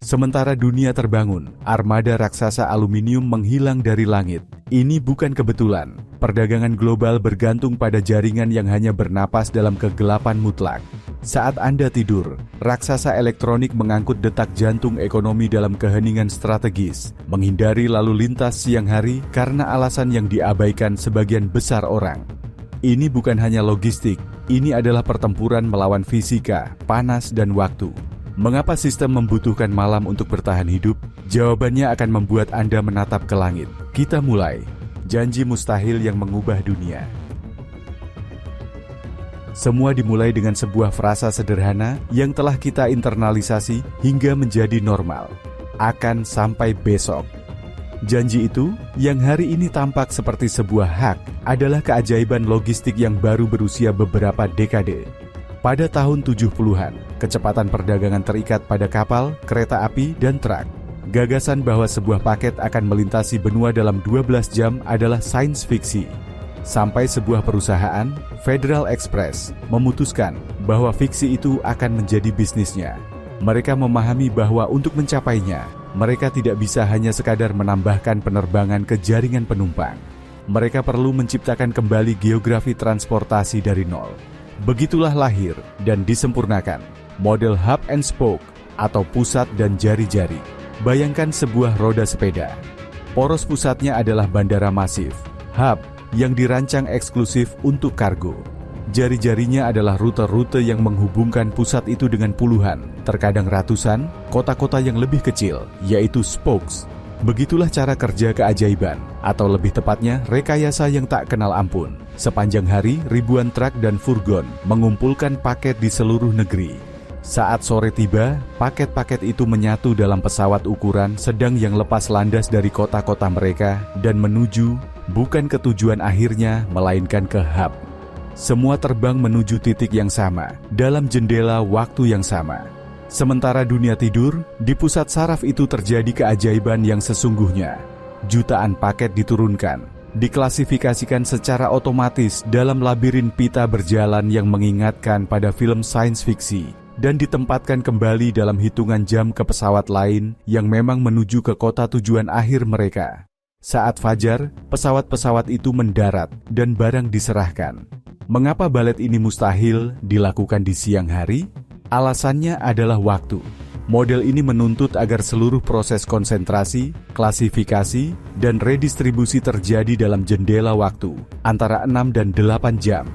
Sementara dunia terbangun, armada raksasa aluminium menghilang dari langit. Ini bukan kebetulan. Perdagangan global bergantung pada jaringan yang hanya bernapas dalam kegelapan mutlak. Saat Anda tidur, raksasa elektronik mengangkut detak jantung ekonomi dalam keheningan strategis, menghindari lalu lintas siang hari karena alasan yang diabaikan sebagian besar orang. Ini bukan hanya logistik, ini adalah pertempuran melawan fisika, panas, dan waktu. Mengapa sistem membutuhkan malam untuk bertahan hidup? Jawabannya akan membuat Anda menatap ke langit. Kita mulai. Janji mustahil yang mengubah dunia. Semua dimulai dengan sebuah frasa sederhana yang telah kita internalisasi hingga menjadi normal. Akan sampai besok. Janji itu, yang hari ini tampak seperti sebuah hak, adalah keajaiban logistik yang baru berusia beberapa dekade. Pada tahun 70-an, kecepatan perdagangan terikat pada kapal, kereta api, dan truk. Gagasan bahwa sebuah paket akan melintasi benua dalam 12 jam adalah sains fiksi. Sampai sebuah perusahaan, Federal Express, memutuskan bahwa fiksi itu akan menjadi bisnisnya. Mereka memahami bahwa untuk mencapainya, mereka tidak bisa hanya sekadar menambahkan penerbangan ke jaringan penumpang. Mereka perlu menciptakan kembali geografi transportasi dari nol. Begitulah lahir dan disempurnakan model hub and spoke atau pusat dan jari-jari. Bayangkan sebuah roda sepeda. Poros pusatnya adalah bandara masif, hub yang dirancang eksklusif untuk kargo. Jari-jarinya adalah rute-rute yang menghubungkan pusat itu dengan puluhan, terkadang ratusan, kota-kota yang lebih kecil, yaitu spokes. Begitulah cara kerja keajaiban, atau lebih tepatnya rekayasa yang tak kenal ampun. Sepanjang hari, ribuan truk dan furgon mengumpulkan paket di seluruh negeri. Saat sore tiba, paket-paket itu menyatu dalam pesawat ukuran sedang yang lepas landas dari kota-kota mereka dan menuju bukan ke tujuan akhirnya, melainkan ke hub. Semua terbang menuju titik yang sama, dalam jendela waktu yang sama. Sementara dunia tidur, di pusat saraf itu terjadi keajaiban yang sesungguhnya. Jutaan paket diturunkan, diklasifikasikan secara otomatis dalam labirin pita berjalan yang mengingatkan pada film sains fiksi, dan ditempatkan kembali dalam hitungan jam ke pesawat lain yang memang menuju ke kota tujuan akhir mereka. Saat fajar, pesawat-pesawat itu mendarat dan barang diserahkan. Mengapa balet ini mustahil dilakukan di siang hari? Alasannya adalah waktu. Model ini menuntut agar seluruh proses konsentrasi, klasifikasi, dan redistribusi terjadi dalam jendela waktu, antara 6 dan 8 jam.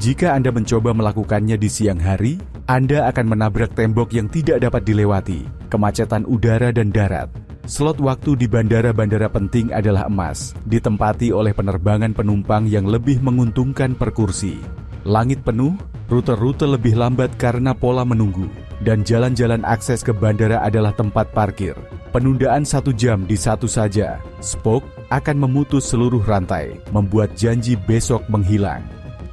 Jika Anda mencoba melakukannya di siang hari, Anda akan menabrak tembok yang tidak dapat dilewati, kemacetan udara dan darat. Slot waktu di bandara-bandara penting adalah emas, ditempati oleh penerbangan penumpang yang lebih menguntungkan per kursi. Langit penuh, rute-rute lebih lambat karena pola menunggu, dan jalan-jalan akses ke bandara adalah tempat parkir. Penundaan 1 jam di satu saja, spoke akan memutus seluruh rantai, membuat janji besok menghilang.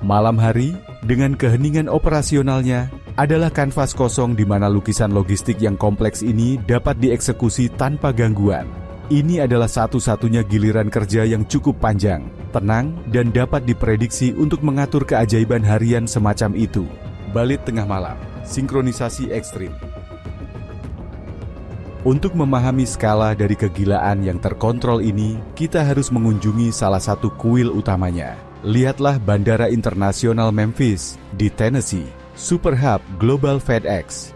Malam hari, dengan keheningan operasionalnya, adalah kanvas kosong di mana lukisan logistik yang kompleks ini dapat dieksekusi tanpa gangguan. Ini adalah satu-satunya giliran kerja yang cukup panjang, tenang, dan dapat diprediksi untuk mengatur keajaiban harian semacam itu. Balit tengah malam, sinkronisasi ekstrim. Untuk memahami skala dari kegilaan yang terkontrol ini, kita harus mengunjungi salah satu kuil utamanya. Lihatlah Bandara Internasional Memphis di Tennessee, Super Hub Global FedEx.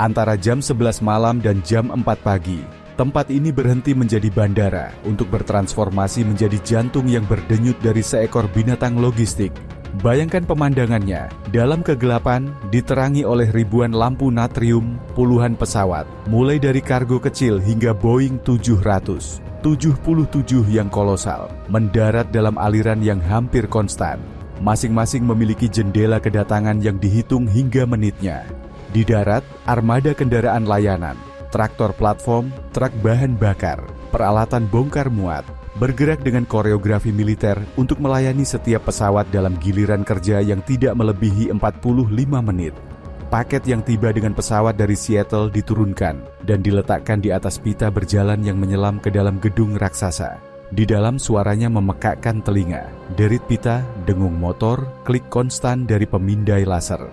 Antara jam 11 malam dan jam 4 pagi, tempat ini berhenti menjadi bandara untuk bertransformasi menjadi jantung yang berdenyut dari seekor binatang logistik. Bayangkan pemandangannya, dalam kegelapan diterangi oleh ribuan lampu natrium, puluhan pesawat, mulai dari kargo kecil hingga Boeing 777 yang kolosal, mendarat dalam aliran yang hampir konstan. Masing-masing memiliki jendela kedatangan yang dihitung hingga menitnya. Di darat, armada kendaraan layanan, traktor platform, truk bahan bakar, peralatan bongkar muat, bergerak dengan koreografi militer untuk melayani setiap pesawat dalam giliran kerja yang tidak melebihi 45 menit. Paket yang tiba dengan pesawat dari Seattle diturunkan dan diletakkan di atas pita berjalan yang menyelam ke dalam gedung raksasa. Di dalam suaranya memekakkan telinga, derit pita, dengung motor, klik konstan dari pemindai laser.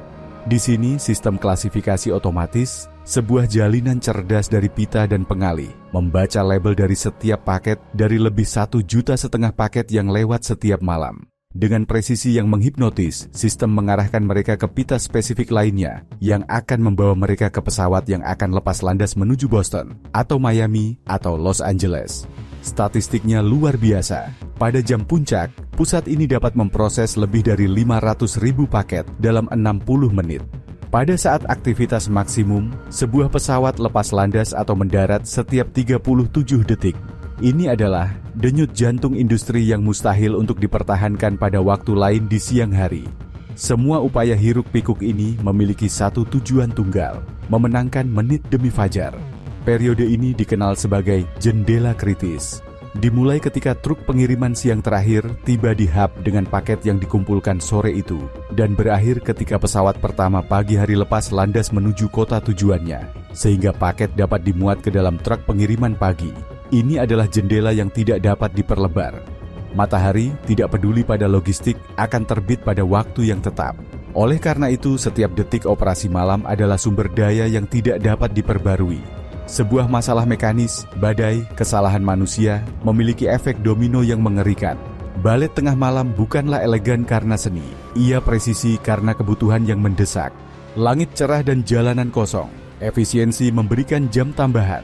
Di sini sistem klasifikasi otomatis, sebuah jalinan cerdas dari pita dan pengalih, membaca label dari setiap paket dari lebih 1,5 juta paket yang lewat setiap malam. Dengan presisi yang menghipnotis, sistem mengarahkan mereka ke pita spesifik lainnya yang akan membawa mereka ke pesawat yang akan lepas landas menuju Boston, atau Miami, atau Los Angeles. Statistiknya luar biasa. Pada jam puncak, pusat ini dapat memproses lebih dari 500.000 paket dalam 60 menit. Pada saat aktivitas maksimum, sebuah pesawat lepas landas atau mendarat setiap 37 detik. Ini adalah denyut jantung industri yang mustahil untuk dipertahankan pada waktu lain di siang hari. Semua upaya hiruk-pikuk ini memiliki satu tujuan tunggal, memenangkan menit demi fajar. Periode ini dikenal sebagai jendela kritis. Dimulai ketika truk pengiriman siang terakhir tiba di hub dengan paket yang dikumpulkan sore itu, dan berakhir ketika pesawat pertama pagi hari lepas landas menuju kota tujuannya, sehingga paket dapat dimuat ke dalam truk pengiriman pagi. Ini adalah jendela yang tidak dapat diperlebar. Matahari, tidak peduli pada logistik, akan terbit pada waktu yang tetap. Oleh karena itu, setiap detik operasi malam adalah sumber daya yang tidak dapat diperbarui. Sebuah masalah mekanis, badai, kesalahan manusia, memiliki efek domino yang mengerikan. Balet tengah malam bukanlah elegan karena seni, ia presisi karena kebutuhan yang mendesak. Langit cerah dan jalanan kosong, efisiensi memberikan jam tambahan.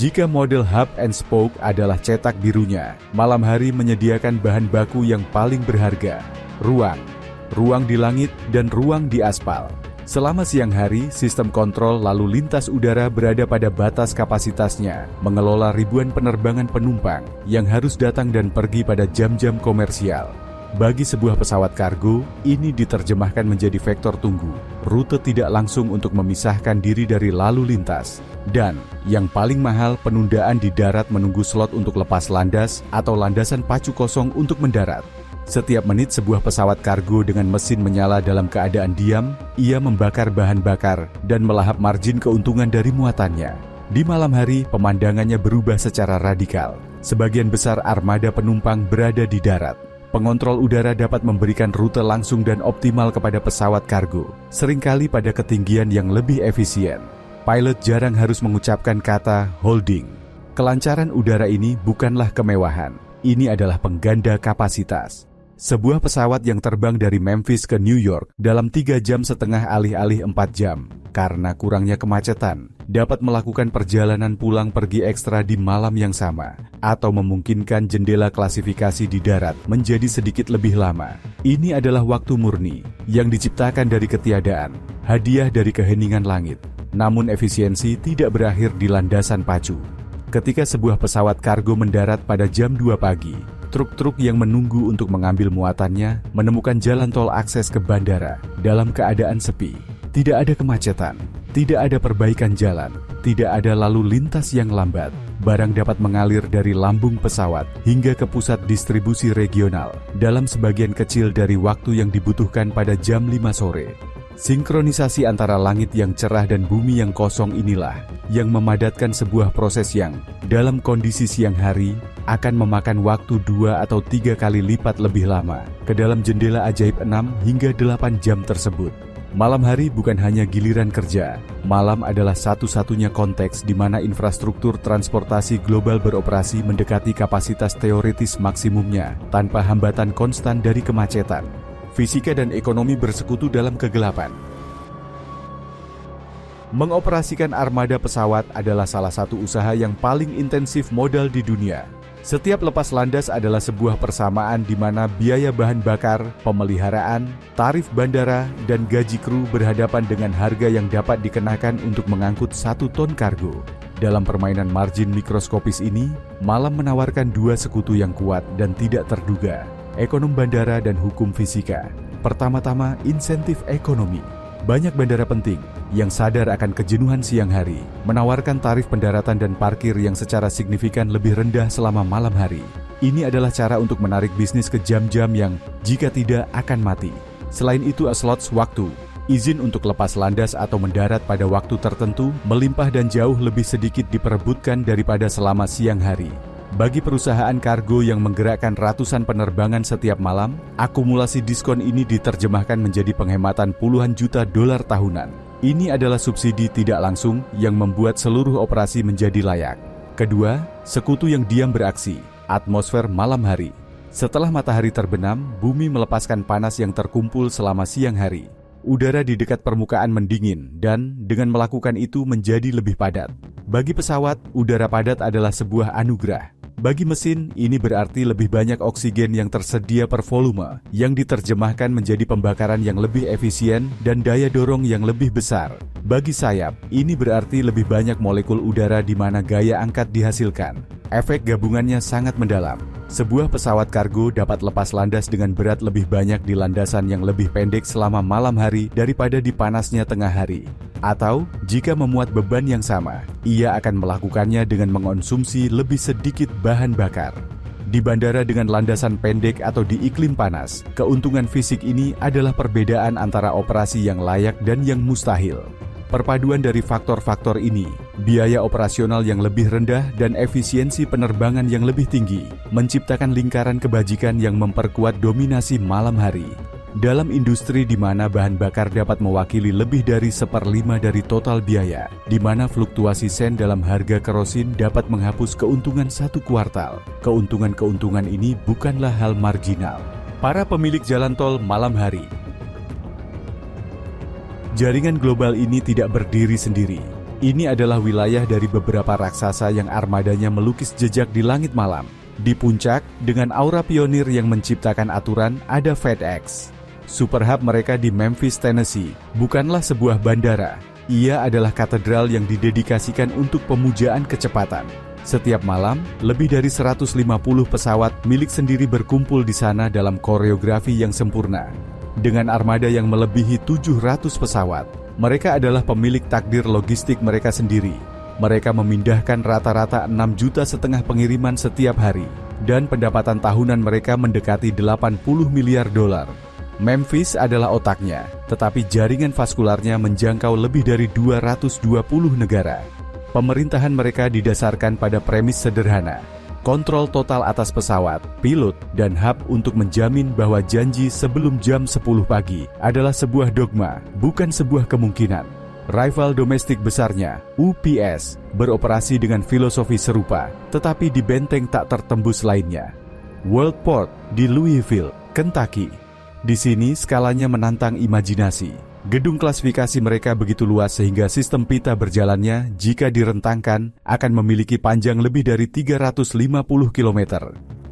Jika model hub and spoke adalah cetak birunya, malam hari menyediakan bahan baku yang paling berharga, ruang di langit dan ruang di aspal. Selama siang hari, sistem kontrol lalu lintas udara berada pada batas kapasitasnya, mengelola ribuan penerbangan penumpang yang harus datang dan pergi pada jam-jam komersial. Bagi sebuah pesawat kargo, ini diterjemahkan menjadi vektor tunggu, rute tidak langsung untuk memisahkan diri dari lalu lintas. Dan, yang paling mahal, penundaan di darat menunggu slot untuk lepas landas atau landasan pacu kosong untuk mendarat. Setiap menit sebuah pesawat kargo dengan mesin menyala dalam keadaan diam, ia membakar bahan bakar dan melahap margin keuntungan dari muatannya. Di malam hari, pemandangannya berubah secara radikal. Sebagian besar armada penumpang berada di darat. Pengontrol udara dapat memberikan rute langsung dan optimal kepada pesawat kargo, seringkali pada ketinggian yang lebih efisien. Pilot jarang harus mengucapkan kata holding. Kelancaran udara ini bukanlah kemewahan, ini adalah pengganda kapasitas. Sebuah pesawat yang terbang dari Memphis ke New York dalam 3,5 jam alih-alih 4 jam, karena kurangnya kemacetan, dapat melakukan perjalanan pulang pergi ekstra di malam yang sama, atau memungkinkan jendela klasifikasi di darat menjadi sedikit lebih lama. Ini adalah waktu murni, yang diciptakan dari ketiadaan, hadiah dari keheningan langit. Namun efisiensi tidak berakhir di landasan pacu. Ketika sebuah pesawat kargo mendarat pada jam 2 pagi, truk-truk yang menunggu untuk mengambil muatannya menemukan jalan tol akses ke bandara dalam keadaan sepi. Tidak ada kemacetan, tidak ada perbaikan jalan, tidak ada lalu lintas yang lambat. Barang dapat mengalir dari lambung pesawat hingga ke pusat distribusi regional dalam sebagian kecil dari waktu yang dibutuhkan pada jam 5 sore. Sinkronisasi antara langit yang cerah dan bumi yang kosong inilah yang memadatkan sebuah proses yang, dalam kondisi siang hari, akan memakan waktu 2 atau 3 kali lipat lebih lama ke dalam jendela ajaib 6 hingga 8 jam tersebut. Malam hari bukan hanya giliran kerja, malam adalah satu-satunya konteks di mana infrastruktur transportasi global beroperasi mendekati kapasitas teoritis maksimumnya tanpa hambatan konstan dari kemacetan. Fisika dan ekonomi bersekutu dalam kegelapan. Mengoperasikan armada pesawat adalah salah satu usaha yang paling intensif modal di dunia. Setiap lepas landas adalah sebuah persamaan di mana biaya bahan bakar, pemeliharaan, tarif bandara, dan gaji kru berhadapan dengan harga yang dapat dikenakan untuk mengangkut 1 ton kargo. Dalam permainan margin mikroskopis ini, malam menawarkan 2 sekutu yang kuat dan tidak terduga. Ekonom bandara dan hukum fisika. Pertama-tama, insentif ekonomi. Banyak bandara penting yang sadar akan kejenuhan siang hari menawarkan tarif pendaratan dan parkir yang secara signifikan lebih rendah selama malam hari. Ini adalah cara untuk menarik bisnis ke jam-jam yang jika tidak akan mati. Selain itu, slots waktu, izin untuk lepas landas atau mendarat pada waktu tertentu melimpah dan jauh lebih sedikit diperebutkan daripada selama siang hari. Bagi perusahaan kargo yang menggerakkan ratusan penerbangan setiap malam, akumulasi diskon ini diterjemahkan menjadi penghematan puluhan juta dolar tahunan. Ini adalah subsidi tidak langsung yang membuat seluruh operasi menjadi layak. Kedua, sekutu yang diam beraksi, atmosfer malam hari. Setelah matahari terbenam, bumi melepaskan panas yang terkumpul selama siang hari. Udara di dekat permukaan mendingin dan dengan melakukan itu menjadi lebih padat. Bagi pesawat, udara padat adalah sebuah anugerah. Bagi mesin, ini berarti lebih banyak oksigen yang tersedia per volume, yang diterjemahkan menjadi pembakaran yang lebih efisien dan daya dorong yang lebih besar. Bagi sayap, ini berarti lebih banyak molekul udara di mana gaya angkat dihasilkan. Efek gabungannya sangat mendalam. Sebuah pesawat kargo dapat lepas landas dengan berat lebih banyak di landasan yang lebih pendek selama malam hari daripada di panasnya tengah hari. Atau, jika memuat beban yang sama, ia akan melakukannya dengan mengonsumsi lebih sedikit bahan bakar. Di bandara dengan landasan pendek atau di iklim panas, keuntungan fisik ini adalah perbedaan antara operasi yang layak dan yang mustahil. Perpaduan dari faktor-faktor ini, biaya operasional yang lebih rendah dan efisiensi penerbangan yang lebih tinggi, menciptakan lingkaran kebajikan yang memperkuat dominasi malam hari. Dalam industri di mana bahan bakar dapat mewakili lebih dari 1/5 dari total biaya, di mana fluktuasi sen dalam harga kerosin dapat menghapus keuntungan satu kuartal, keuntungan-keuntungan ini bukanlah hal marginal. Para pemilik jalan tol malam hari. Jaringan global ini tidak berdiri sendiri. Ini adalah wilayah dari beberapa raksasa yang armadanya melukis jejak di langit malam. Di puncak, dengan aura pionir yang menciptakan aturan, ada FedEx. Superhub mereka di Memphis, Tennessee, bukanlah sebuah bandara. Ia adalah katedral yang didedikasikan untuk pemujaan kecepatan. Setiap malam, lebih dari 150 pesawat milik sendiri berkumpul di sana dalam koreografi yang sempurna. Dengan armada yang melebihi 700 pesawat, mereka adalah pemilik takdir logistik mereka sendiri. Mereka memindahkan rata-rata 6,5 juta pengiriman setiap hari, dan pendapatan tahunan mereka mendekati 80 miliar dolar. Memphis adalah otaknya, tetapi jaringan vaskularnya menjangkau lebih dari 220 negara. Pemerintahan mereka didasarkan pada premis sederhana, kontrol total atas pesawat, pilot, dan hub untuk menjamin bahwa janji sebelum jam 10 pagi adalah sebuah dogma, bukan sebuah kemungkinan. Rival domestik besarnya, UPS, beroperasi dengan filosofi serupa, tetapi di benteng tak tertembus lainnya. Worldport di Louisville, Kentucky. Di sini skalanya menantang imajinasi. Gedung klasifikasi mereka begitu luas sehingga sistem pita berjalannya jika direntangkan akan memiliki panjang lebih dari 350 km.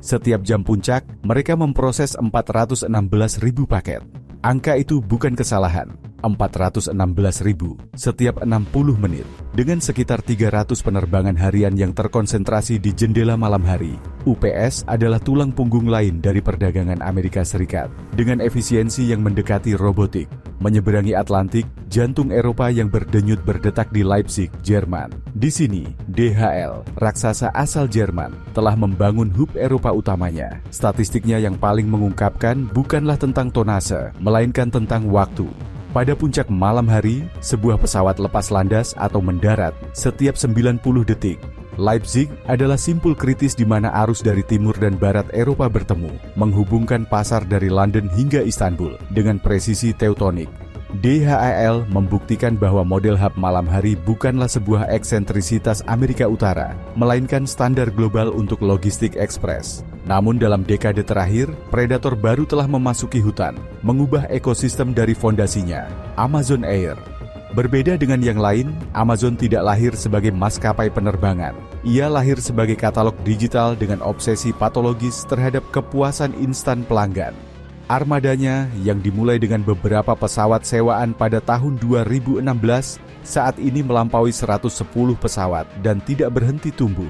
Setiap jam puncak, mereka memproses 416.000 paket. Angka itu bukan kesalahan, 416.000 setiap 60 menit. Dengan sekitar 300 penerbangan harian yang terkonsentrasi di jendela malam hari, UPS adalah tulang punggung lain dari perdagangan Amerika Serikat. Dengan efisiensi yang mendekati robotik, menyeberangi Atlantik, jantung Eropa yang berdenyut berdetak di Leipzig, Jerman. Di sini, DHL, raksasa asal Jerman, telah membangun hub Eropa utamanya. Statistiknya yang paling mengungkapkan bukanlah tentang tonase, melainkan tentang waktu. Pada puncak malam hari, sebuah pesawat lepas landas atau mendarat setiap 90 detik. Leipzig adalah simpul kritis di mana arus dari timur dan barat Eropa bertemu, menghubungkan pasar dari London hingga Istanbul dengan presisi tektonik. DHL membuktikan bahwa model hub malam hari bukanlah sebuah eksentrisitas Amerika Utara, melainkan standar global untuk logistik ekspres. Namun dalam dekade terakhir, predator baru telah memasuki hutan, mengubah ekosistem dari fondasinya, Amazon Air. Berbeda dengan yang lain, Amazon tidak lahir sebagai maskapai penerbangan. Ia lahir sebagai katalog digital dengan obsesi patologis terhadap kepuasan instan pelanggan. Armadanya yang dimulai dengan beberapa pesawat sewaan pada tahun 2016, saat ini melampaui 110 pesawat dan tidak berhenti tumbuh.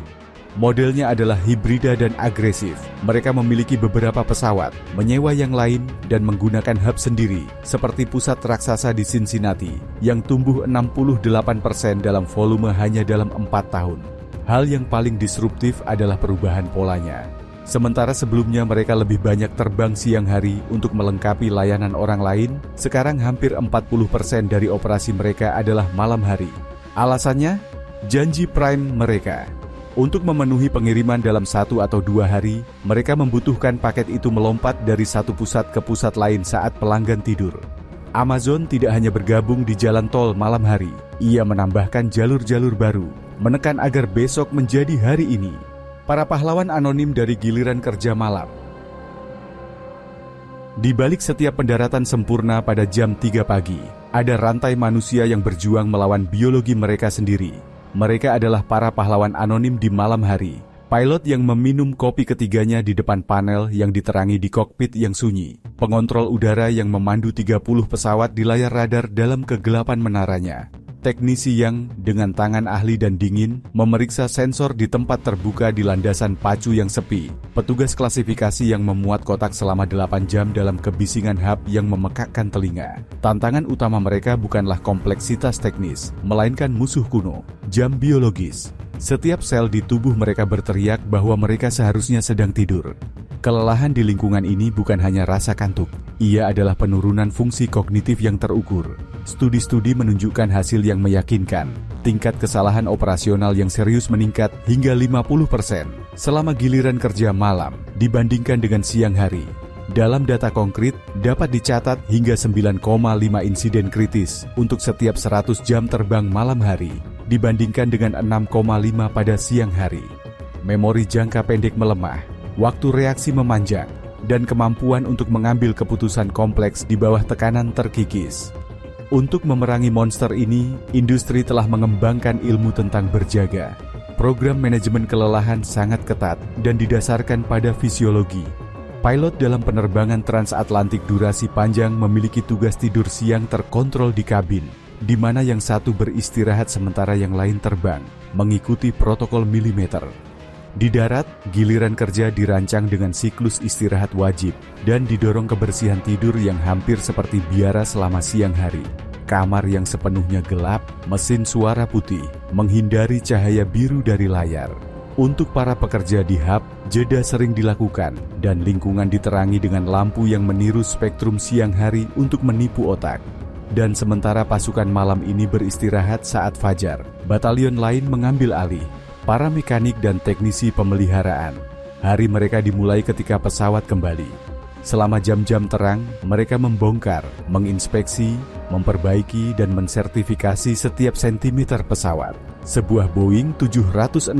Modelnya adalah hibrida dan agresif. Mereka memiliki beberapa pesawat, menyewa yang lain, dan menggunakan hub sendiri, seperti pusat raksasa di Cincinnati, yang tumbuh 68% dalam volume hanya dalam 4 tahun. Hal yang paling disruptif adalah perubahan polanya. Sementara sebelumnya mereka lebih banyak terbang siang hari untuk melengkapi layanan orang lain, sekarang hampir 40% dari operasi mereka adalah malam hari. Alasannya, janji prime mereka. Untuk memenuhi pengiriman dalam 1 atau 2 hari, mereka membutuhkan paket itu melompat dari satu pusat ke pusat lain saat pelanggan tidur. Amazon tidak hanya bergabung di jalan tol malam hari, ia menambahkan jalur-jalur baru, menekan agar besok menjadi hari ini. Para pahlawan anonim dari giliran kerja malam. Di balik setiap pendaratan sempurna pada jam 3 pagi, ada rantai manusia yang berjuang melawan biologi mereka sendiri. Mereka adalah para pahlawan anonim di malam hari. Pilot yang meminum kopi ketiganya di depan panel yang diterangi di kokpit yang sunyi. Pengontrol udara yang memandu 30 pesawat di layar radar dalam kegelapan menaranya. Teknisi yang, dengan tangan ahli dan dingin, memeriksa sensor di tempat terbuka di landasan pacu yang sepi. Petugas klasifikasi yang memuat kotak selama 8 jam dalam kebisingan hub yang memekakkan telinga. Tantangan utama mereka bukanlah kompleksitas teknis, melainkan musuh kuno, jam biologis. Setiap sel di tubuh mereka berteriak bahwa mereka seharusnya sedang tidur. Kelelahan di lingkungan ini bukan hanya rasa kantuk, ia adalah penurunan fungsi kognitif yang terukur. Studi-studi menunjukkan hasil yang meyakinkan. Tingkat kesalahan operasional yang serius meningkat hingga 50% selama giliran kerja malam dibandingkan dengan siang hari. Dalam data konkret, dapat dicatat hingga 9,5 insiden kritis untuk setiap 100 jam terbang malam hari, dibandingkan dengan 6,5 pada siang hari. Memori jangka pendek melemah, waktu reaksi memanjang, dan kemampuan untuk mengambil keputusan kompleks di bawah tekanan terkikis. Untuk memerangi monster ini, industri telah mengembangkan ilmu tentang berjaga. Program manajemen kelelahan sangat ketat dan didasarkan pada fisiologi. Pilot dalam penerbangan transatlantik durasi panjang memiliki tugas tidur siang terkontrol di kabin, di mana yang satu beristirahat sementara yang lain terbang, mengikuti protokol milimeter. Di darat, giliran kerja dirancang dengan siklus istirahat wajib dan didorong kebersihan tidur yang hampir seperti biara selama siang hari. Kamar yang sepenuhnya gelap, mesin suara putih, menghindari cahaya biru dari layar. Untuk para pekerja di hub, jeda sering dilakukan dan lingkungan diterangi dengan lampu yang meniru spektrum siang hari untuk menipu otak. Dan sementara pasukan malam ini beristirahat saat fajar, batalion lain mengambil alih. Para mekanik dan teknisi pemeliharaan. Hari mereka dimulai ketika pesawat kembali. Selama jam-jam terang, mereka membongkar, menginspeksi, memperbaiki, dan mensertifikasi setiap sentimeter pesawat. Sebuah Boeing 767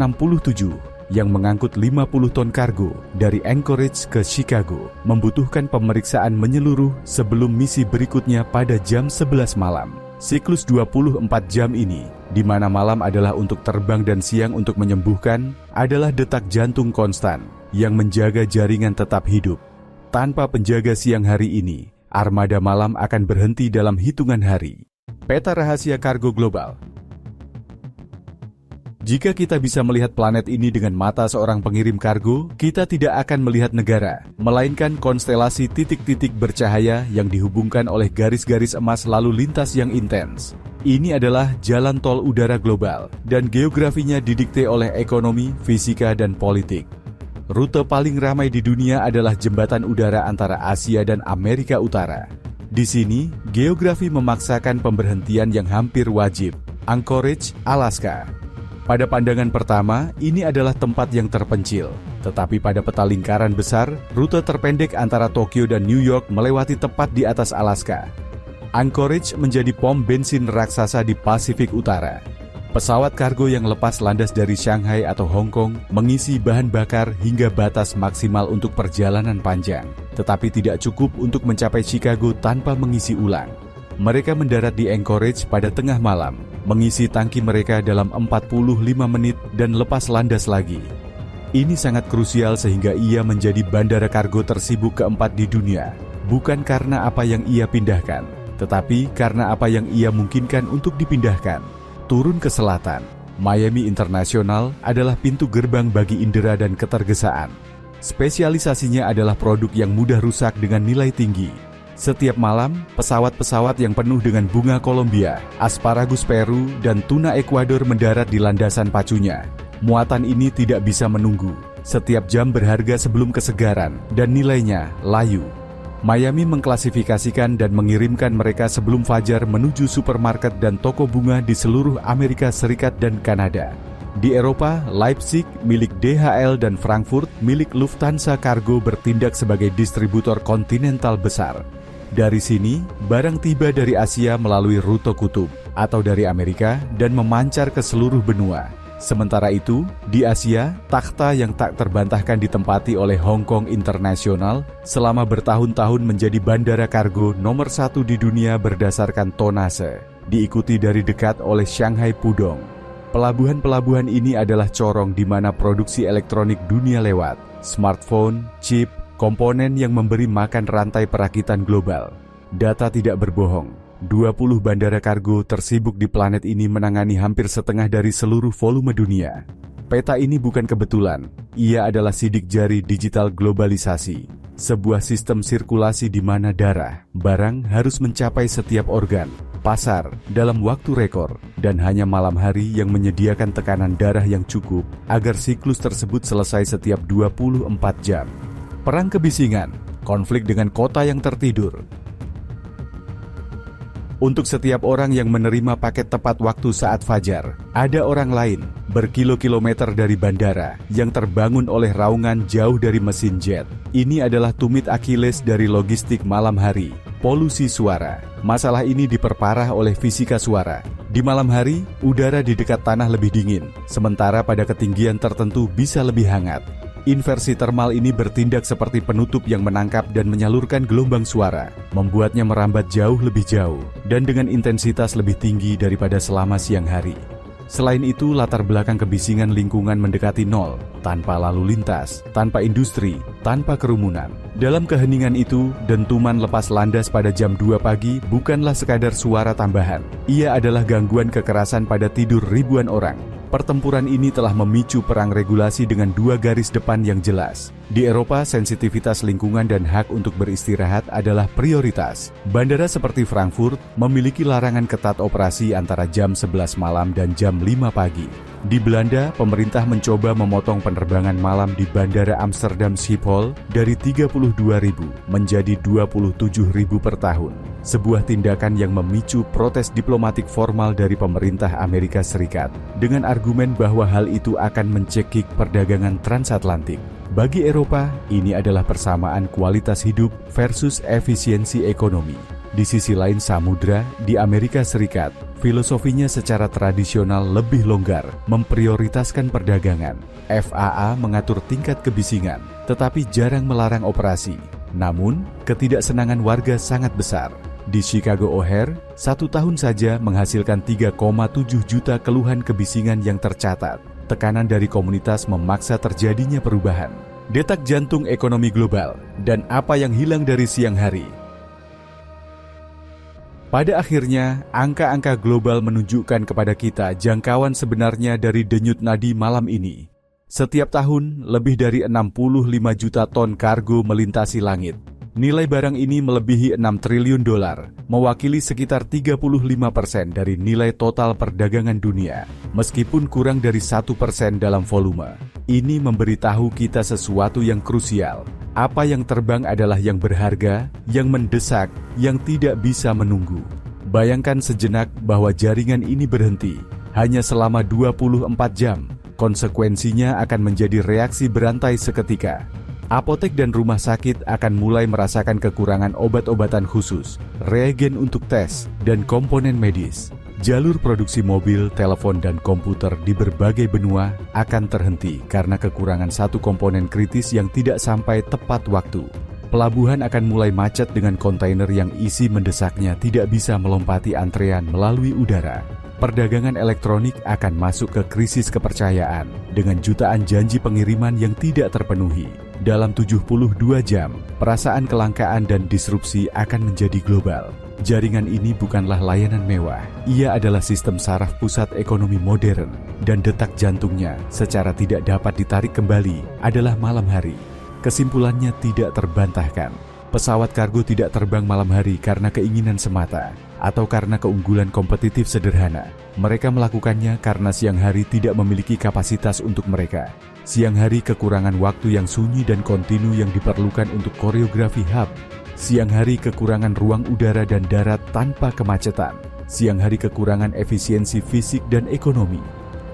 yang mengangkut 50 ton kargo dari Anchorage ke Chicago membutuhkan pemeriksaan menyeluruh sebelum misi berikutnya pada jam 11 malam. Siklus 24 jam ini, di mana malam adalah untuk terbang dan siang untuk menyembuhkan, adalah detak jantung konstan yang menjaga jaringan tetap hidup. Tanpa penjaga siang hari ini, armada malam akan berhenti dalam hitungan hari. Peta rahasia kargo global. Jika kita bisa melihat planet ini dengan mata seorang pengirim kargo, kita tidak akan melihat negara, melainkan konstelasi titik-titik bercahaya yang dihubungkan oleh garis-garis emas lalu lintas yang intens. Ini adalah jalan tol udara global, dan geografinya didikte oleh ekonomi, fisika, dan politik. Rute paling ramai di dunia adalah jembatan udara antara Asia dan Amerika Utara. Di sini, geografi memaksakan pemberhentian yang hampir wajib. Anchorage, Alaska. Pada pandangan pertama, ini adalah tempat yang terpencil. Tetapi pada peta lingkaran besar, rute terpendek antara Tokyo dan New York melewati tepat di atas Alaska. Anchorage menjadi pom bensin raksasa di Pasifik Utara. Pesawat kargo yang lepas landas dari Shanghai atau Hong Kong mengisi bahan bakar hingga batas maksimal untuk perjalanan panjang, tetapi tidak cukup untuk mencapai Chicago tanpa mengisi ulang. Mereka mendarat di Anchorage pada tengah malam, mengisi tangki mereka dalam 45 menit dan lepas landas lagi. Ini sangat krusial sehingga ia menjadi bandara kargo tersibuk keempat di dunia, bukan karena apa yang ia pindahkan, tetapi karena apa yang ia mungkinkan untuk dipindahkan. Turun ke selatan, Miami International adalah pintu gerbang bagi indera dan ketergesaan. Spesialisasinya adalah produk yang mudah rusak dengan nilai tinggi. Setiap malam, pesawat-pesawat yang penuh dengan bunga Kolombia, asparagus Peru, dan tuna Ekuador mendarat di landasan pacunya. Muatan ini tidak bisa menunggu. Setiap jam berharga sebelum kesegaran, dan nilainya layu. Miami mengklasifikasikan dan mengirimkan mereka sebelum fajar menuju supermarket dan toko bunga di seluruh Amerika Serikat dan Kanada. Di Eropa, Leipzig milik DHL dan Frankfurt milik Lufthansa Cargo bertindak sebagai distributor kontinental besar. Dari sini, barang tiba dari Asia melalui rute kutub atau dari Amerika dan memancar ke seluruh benua. Sementara itu, di Asia, takhta yang tak terbantahkan ditempati oleh Hong Kong International selama bertahun-tahun menjadi bandara kargo nomor 1 di dunia berdasarkan tonase, diikuti dari dekat oleh Shanghai Pudong. Pelabuhan-pelabuhan ini adalah corong di mana produksi elektronik dunia lewat, smartphone, chip, komponen yang memberi makan rantai perakitan global. Data tidak berbohong. 20 bandara kargo tersibuk di planet ini menangani hampir setengah dari seluruh volume dunia. Peta ini bukan kebetulan, ia adalah sidik jari digital globalisasi. Sebuah sistem sirkulasi di mana darah, barang harus mencapai setiap organ, pasar, dalam waktu rekor, dan hanya malam hari yang menyediakan tekanan darah yang cukup agar siklus tersebut selesai setiap 24 jam. Perang kebisingan, konflik dengan kota yang tertidur. Untuk setiap orang yang menerima paket tepat waktu saat fajar, ada orang lain berkilo-kilometer dari bandara yang terbangun oleh raungan jauh dari mesin jet. Ini adalah tumit Achilles dari logistik malam hari, polusi suara. Masalah ini diperparah oleh fisika suara. Di malam hari, udara di dekat tanah lebih dingin, sementara pada ketinggian tertentu bisa lebih hangat. Inversi termal ini bertindak seperti penutup yang menangkap dan menyalurkan gelombang suara, membuatnya merambat jauh lebih jauh dan dengan intensitas lebih tinggi daripada selama siang hari. Selain itu, latar belakang kebisingan lingkungan mendekati nol, tanpa lalu lintas, tanpa industri, tanpa kerumunan. Dalam keheningan itu, dentuman lepas landas pada jam 2 pagi bukanlah sekadar suara tambahan. Ia adalah gangguan kekerasan pada tidur ribuan orang. Pertempuran ini telah memicu perang regulasi dengan 2 garis depan yang jelas. Di Eropa, sensitivitas lingkungan dan hak untuk beristirahat adalah prioritas. Bandara seperti Frankfurt memiliki larangan ketat operasi antara jam 11 malam dan jam 5 pagi. Di Belanda, pemerintah mencoba memotong penerbangan malam di Bandara Amsterdam Schiphol dari 32.000 menjadi 27.000 per tahun. Sebuah tindakan yang memicu protes diplomatik formal dari pemerintah Amerika Serikat dengan argumen bahwa hal itu akan mencekik perdagangan transatlantik. Bagi Eropa, ini adalah persamaan kualitas hidup versus efisiensi ekonomi. Di sisi lain samudra, di Amerika Serikat, filosofinya secara tradisional lebih longgar, memprioritaskan perdagangan. FAA mengatur tingkat kebisingan, tetapi jarang melarang operasi. Namun, ketidaksenangan warga sangat besar. Di Chicago O'Hare, 1 tahun saja menghasilkan 3,7 juta keluhan kebisingan yang tercatat. Tekanan dari komunitas memaksa terjadinya perubahan. Detak jantung ekonomi global, dan apa yang hilang dari siang hari. Pada akhirnya, angka-angka global menunjukkan kepada kita jangkauan sebenarnya dari denyut nadi malam ini. Setiap tahun, lebih dari 65 juta ton kargo melintasi langit. Nilai barang ini melebihi 6 triliun dolar, mewakili sekitar 35% dari nilai total perdagangan dunia, meskipun kurang dari 1% dalam volume. Ini memberitahu kita sesuatu yang krusial. Apa yang terbang adalah yang berharga, yang mendesak, yang tidak bisa menunggu. Bayangkan sejenak bahwa jaringan ini berhenti, hanya selama 24 jam. Konsekuensinya akan menjadi reaksi berantai seketika. Apotek dan rumah sakit akan mulai merasakan kekurangan obat-obatan khusus, reagen untuk tes, dan komponen medis. Jalur produksi mobil, telepon, dan komputer di berbagai benua akan terhenti karena kekurangan satu komponen kritis yang tidak sampai tepat waktu. Pelabuhan akan mulai macet dengan kontainer yang isi mendesaknya tidak bisa melompati antrean melalui udara. Perdagangan elektronik akan masuk ke krisis kepercayaan dengan jutaan janji pengiriman yang tidak terpenuhi. Dalam 72 jam, perasaan kelangkaan dan disrupsi akan menjadi global. Jaringan ini bukanlah layanan mewah, ia adalah sistem saraf pusat ekonomi modern, dan detak jantungnya secara tidak dapat ditarik kembali adalah malam hari. Kesimpulannya tidak terbantahkan. Pesawat kargo tidak terbang malam hari karena keinginan semata atau karena keunggulan kompetitif sederhana. Mereka melakukannya karena siang hari tidak memiliki kapasitas untuk mereka. Siang hari kekurangan waktu yang sunyi dan kontinu yang diperlukan untuk koreografi hub. Siang hari kekurangan ruang udara dan darat tanpa kemacetan. Siang hari kekurangan efisiensi fisik dan ekonomi.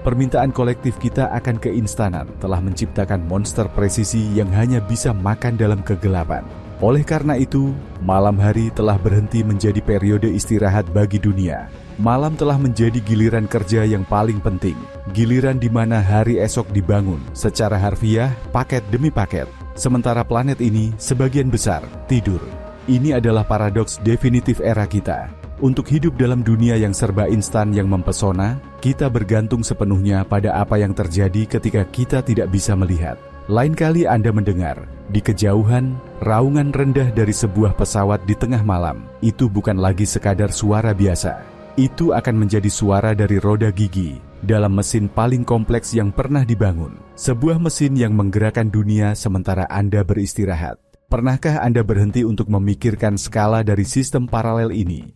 Permintaan kolektif kita akan keinstanan telah menciptakan monster presisi yang hanya bisa makan dalam kegelapan. Oleh karena itu, malam hari telah berhenti menjadi periode istirahat bagi dunia. Malam telah menjadi giliran kerja yang paling penting. Giliran di mana hari esok dibangun secara harfiah, paket demi paket. Sementara planet ini sebagian besar tidur. Ini adalah paradoks definitif era kita. Untuk hidup dalam dunia yang serba instan yang mempesona, kita bergantung sepenuhnya pada apa yang terjadi ketika kita tidak bisa melihat. Lain kali Anda mendengar, di kejauhan, raungan rendah dari sebuah pesawat di tengah malam. Itu bukan lagi sekadar suara biasa. Itu akan menjadi suara dari roda gigi dalam mesin paling kompleks yang pernah dibangun. Sebuah mesin yang menggerakkan dunia sementara Anda beristirahat. Pernahkah Anda berhenti untuk memikirkan skala dari sistem paralel ini?